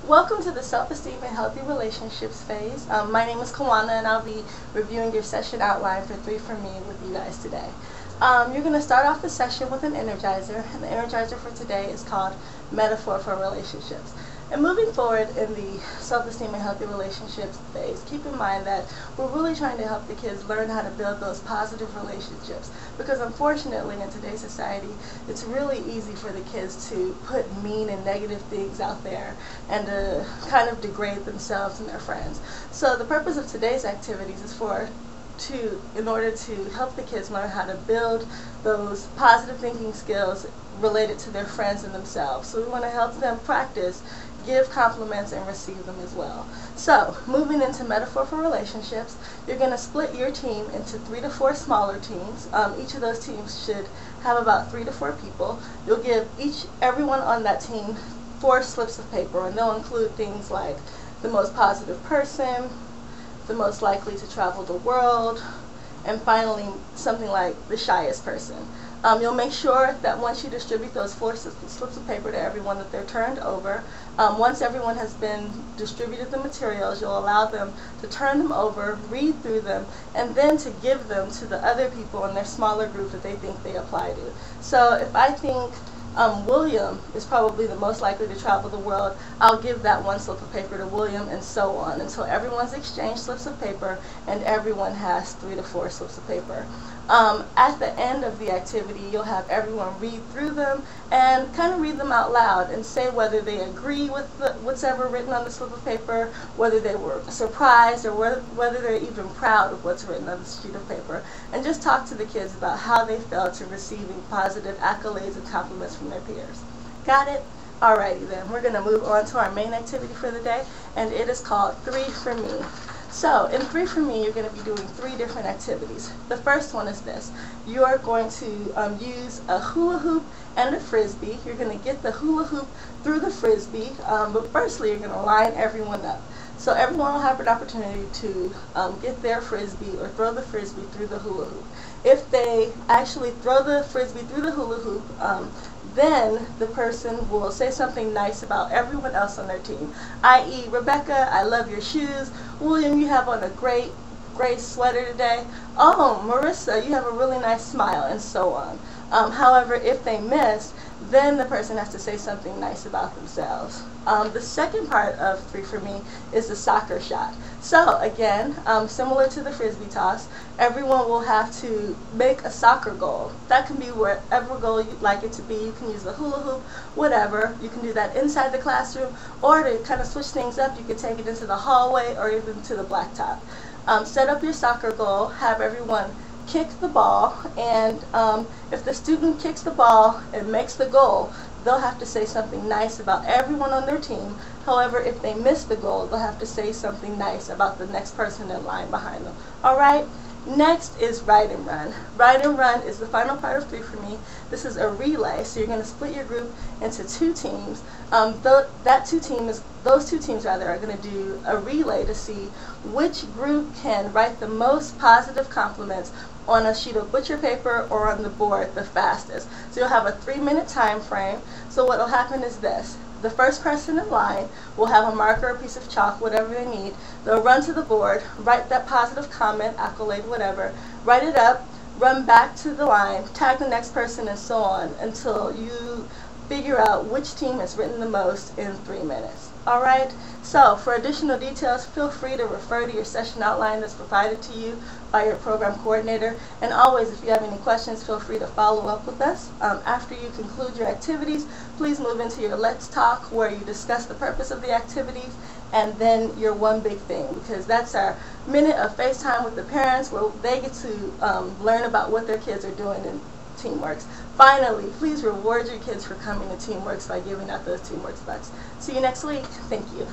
Welcome to the Self-Esteem and Healthy Relationships phase. My name is Kawana, and I'll be reviewing your session outline for 3 for Me with you guys today. You're going to start off the session with an energizer, and the energizer for today is called Metaphor for Relationships. And moving forward in the Self-Esteem and Healthy Relationships phase, keep in mind that we're really trying to help the kids learn how to build those positive relationships, because unfortunately in today's society it's really easy for the kids to put mean and negative things out there and to kind of degrade themselves and their friends. So the purpose of today's activities is in order to help the kids learn how to build those positive thinking skills related to their friends and themselves. So we want to help them practice, give compliments, and receive them as well. So moving into Metaphor for Relationships, you're going to split your team into 3 to 4 smaller teams. Each of those teams should have about 3 to 4 people. You'll give everyone on that team 4 slips of paper, and they'll include things like the most positive person, the most likely to travel the world, and finally something like the shyest person. You'll make sure that once you distribute those 4 slips of paper to everyone, that they're turned over. Once everyone has been distributed the materials, you'll allow them to turn them over, read through them, and then to give them to the other people in their smaller group that they think they apply to. So if I think William is probably the most likely to travel the world, I'll give that 1 slip of paper to William, and so on, until everyone's exchanged slips of paper and everyone has 3 to 4 slips of paper. At the end of the activity, you'll have everyone read through them and kind of read them out loud and say whether they agree with what's ever written on the slip of paper, whether they were surprised, or whether they're even proud of what's written on the sheet of paper, and just talk to the kids about how they felt in receiving positive accolades and compliments from their peers. Got it? Alrighty then, we're going to move on to our main activity for the day, and it is called 3 for Me. So in 3 for Me, you're going to be doing 3 different activities. The first one is this. You are going to use a hula hoop and a frisbee. You're going to get the hula hoop through the frisbee, but firstly you're going to line everyone up. So everyone will have an opportunity to get their frisbee or throw the frisbee through the hula hoop. If they actually throw the frisbee through the hula hoop, then the person will say something nice about everyone else on their team, i.e., Rebecca, I love your shoes. William, you have on a great sweater today. Oh, Marissa, you have a really nice smile, and so on. However, if they miss, then the person has to say something nice about themselves. The second part of 3 for Me is the soccer shot. So again, similar to the frisbee toss, everyone will have to make a soccer goal. That can be whatever goal you'd like it to be. You can use the hula hoop, whatever. You can do that inside the classroom, or to kind of switch things up, you can take it into the hallway or even to the blacktop. Set up your soccer goal, have everyone kick the ball, and if the student kicks the ball and makes the goal, they'll have to say something nice about everyone on their team. However, if they miss the goal, they'll have to say something nice about the next person in line behind them. Alright? Next is Ride and Run. Ride and Run is the final part of 3 for Me. This is a relay, so you're going to split your group into 2 teams. Those two teams are going to do a relay to see which group can write the most positive compliments on a sheet of butcher paper or on the board the fastest. So you'll have a 3-minute time frame. So what will happen is this. The first person in line will have a marker, a piece of chalk, whatever they need. They'll run to the board, write that positive comment, accolade, whatever, write it up, run back to the line, tag the next person, and so on until you figure out which team has written the most in 3 minutes. Alright, so for additional details, feel free to refer to your session outline that's provided to you by your program coordinator. And always, if you have any questions, feel free to follow up with us. After you conclude your activities, please move into your Let's Talk, where you discuss the purpose of the activities and then your one big thing, because that's our minute of FaceTime with the parents where they get to learn about what their kids are doing in Teamworks. Finally, please reward your kids for coming to Teamworks by giving out those Teamworks bucks. See you next week. Thank you.